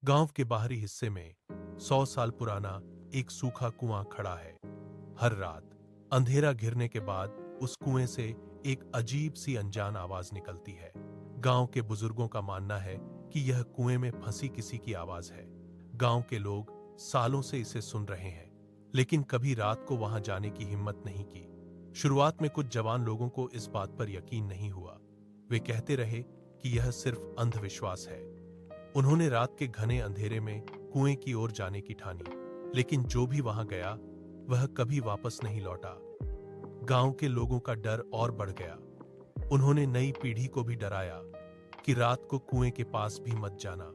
गांव के बाहरी हिस्से में 100 साल पुराना एक सूखा कुआं खड़ा है। हर रात अंधेरा घिरने के बाद उस कुएं से एक अजीब सी अनजान आवाज निकलती है। गांव के बुजुर्गों का मानना है कि यह कुएं में फंसी किसी की आवाज है। गांव के लोग सालों से इसे सुन रहे हैं, लेकिन कभी रात को वहां जाने की हिम्मत नहीं की। शुरुआत में कुछ जवान लोगों को इस बात पर यकीन नहीं हुआ। वे कहते रहे कि यह सिर्फ अंधविश्वास है। उन्होंने रात के घने अंधेरे में कुएं की ओर जाने की ठानी, लेकिन जो भी वहां गया वह कभी वापस नहीं लौटा। गांव के लोगों का डर और बढ़ गया। उन्होंने नई पीढ़ी को भी डराया कि रात को कुएं के पास भी मत जाना।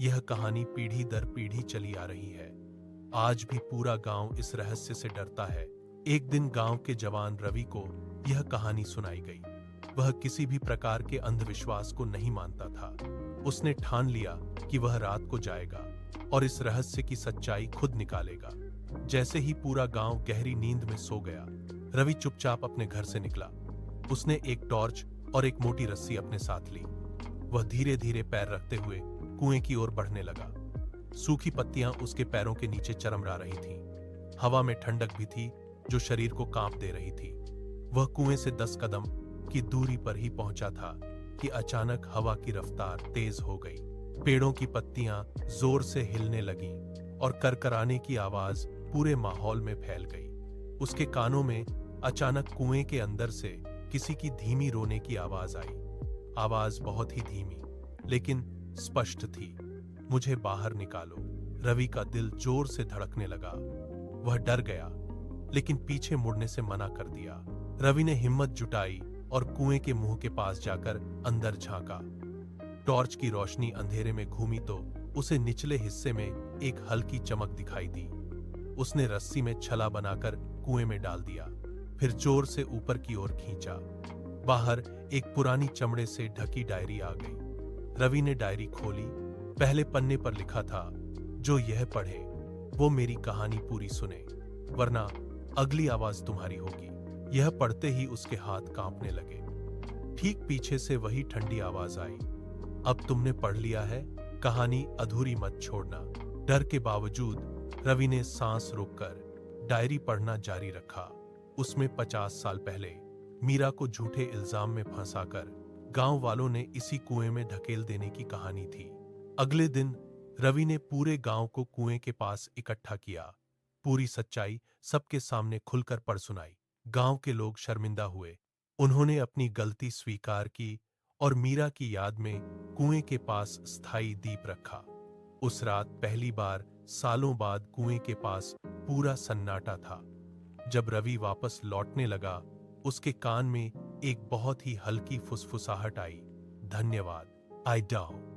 यह कहानी पीढ़ी दर पीढ़ी चली आ रही है। आज भी पूरा गांव इस रहस्य से डरता है। एक दिन गांव के जवान रवि को यह कहानी सुनाई गई। वह किसी भी प्रकार के अंधविश्वास को नहीं मानता था। उसने ठान लिया कि वह रात को जाएगा और इस रहस्य की सच्चाई खुद निकालेगा। जैसे ही पूरा गांव गहरी नींद में सो गया, रवि चुपचाप अपने घर से निकला। उसने एक टॉर्च और एक मोटी रस्सी अपने साथ ली। वह धीरे धीरे पैर रखते हुए कुएं की ओर बढ़ने लगा। सूखी पत्तियां उसके पैरों के नीचे चरमरा रही थीं। हवा में ठंडक भी थी जो शरीर को कांप दे रही थी। वह कुएं से 10 कदम की दूरी पर ही पहुंचा था कि अचानक हवा की रफ्तार तेज हो गई। पेड़ों की पत्तियां जोर से हिलने लगीं और करकराने की आवाज पूरे माहौल में फैल गई। उसके कानों में अचानक कुएं के अंदर से किसी की धीमी रोने की आवाज आई। आवाज बहुत ही धीमी लेकिन स्पष्ट थी, मुझे बाहर निकालो। रवि का दिल जोर से धड़कने लगा। वह डर गया, लेकिन पीछे मुड़ने से मना कर दिया। रवि ने हिम्मत जुटाई और कुएं के मुंह के पास जाकर अंदर झांका। टॉर्च की रोशनी अंधेरे में घूमी तो उसे निचले हिस्से में एक हल्की चमक दिखाई दी। उसने रस्सी में छला बनाकर कुएं में डाल दिया, फिर जोर से ऊपर की ओर खींचा। बाहर एक पुरानी चमड़े से ढकी डायरी आ गई। रवि ने डायरी खोली। पहले पन्ने पर लिखा था, जो यह पढ़े वो मेरी कहानी पूरी सुने, वरना अगली आवाज तुम्हारी होगी। यह पढ़ते ही उसके हाथ कांपने लगे। ठीक पीछे से वही ठंडी आवाज आई, अब तुमने पढ़ लिया है, कहानी अधूरी मत छोड़ना। डर के बावजूद रवि ने सांस रोककर डायरी पढ़ना जारी रखा। उसमें 50 साल पहले मीरा को झूठे इल्जाम में फंसाकर गांव वालों ने इसी कुएं में ढकेल देने की कहानी थी। अगले दिन रवि ने पूरे गांव को कुएं के पास इकट्ठा किया। पूरी सच्चाई सबके सामने खुलकर पढ़ सुनाई। गांव के लोग शर्मिंदा हुए। उन्होंने अपनी गलती स्वीकार की और मीरा की याद में कुएं के पास स्थायी दीप रखा। उस रात पहली बार सालों बाद कुएं के पास पूरा सन्नाटा था। जब रवि वापस लौटने लगा, उसके कान में एक बहुत ही हल्की फुसफुसाहट आई, धन्यवाद, आई डाउ।